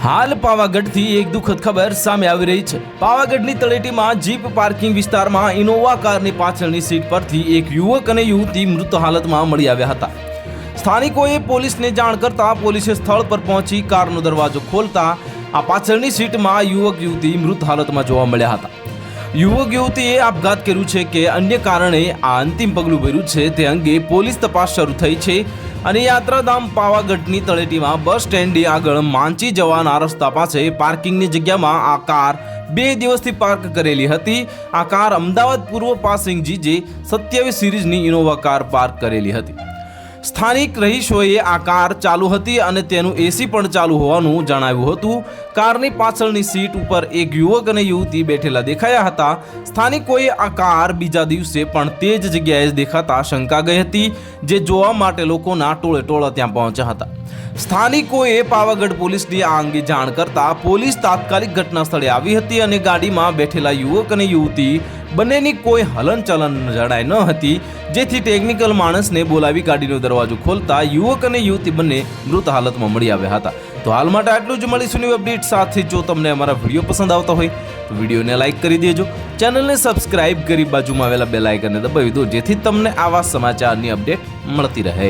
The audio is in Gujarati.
હાલ પાવાગઢથી એક દુઃખદ ખબર સામે આવી રહી છે। પાવાગઢની તળેટીમાં જીપ પાર્કિંગ વિસ્તારમાં ઇનોવા કારની પાછળની સીટ પરથી એક યુવક અને યુવતી મૃત હાલતમાં મળી આવ્યા હતા। સ્થાનિકોએ પોલીસને જાણ કરતા પોલીસે સ્થળ પર પહોંચી કારનો દરવાજો ખોલતા આ પાછળની સીટમાં યુવક યુવતી મૃત હાલતમાં જોવા મળ્યા હતા। યુવક યુવતીએ આપઘાત કર્યું છે કે અન્ય કારણે આ અંતિમ પગલું ભર્યું છે તે અંગે પોલીસ તપાસ શરૂ થઈ છે। અને યાત્રાધામ પાવાગઢની તળેટીમાં બસ સ્ટેન્ડની આગળ માંચી જવાના રસ્તા પાસે પાર્કિંગની જગ્યામાં આ કાર 2 દિવસથી પાર્ક કરેલી હતી। આ કાર અમદાવાદ પૂર્વ પાસિંગ જીજે 27 સિરીઝની ઇનોવા કાર પાર્ક કરેલી હતી। સ્થાનિક રહીશોએ આ કાર ચાલુ હતી અને તેનું એસી પણ ચાલુ હોવાનું જણાવ્યું હતું। કારની પાછળની સીટ ઉપર એક યુવક અને યુવતી બેઠેલા દેખાયા હતા। સ્થાનિકોએ આ કાર બીજા દિવસે પણ તે જ જગ્યાએ દેખાતા શંકા ગઈ હતી, જે જોવા માટે લોકોના ટોળે ટોળા ત્યાં પહોંચ્યા હતા। સ્થાનિકોએ પાવાગઢ પોલીસની આ અંગે જાણ કરતા પોલીસ તાત્કાલિક ઘટના સ્થળે આવી હતી અને ગાડીમાં બેઠેલા યુવક અને યુવતી બંનેની કોઈ હલનચલન જણાઈ ન હતી, જેથી ટેકનિકલ માણસને બોલાવી ગાડીનો દરવાજો ખોલતા યુવક અને યુવતી બંને મૃત હાલતમાં મળી આવ્યા હતા। તો હાલ માટે આટલું જ। મળીશું નવી અપડેટ સાથે। જો તમને અમારા વિડીયો પસંદ આવતા હોય તો વિડીયોને લાઇક કરી દેજો, ચેનલને સબસ્ક્રાઇબ કરી બાજુમાં આવેલા બેલ આઇકનને દબાવી દો, જેથી તમને આવા સમાચારની અપડેટ મળતી રહે।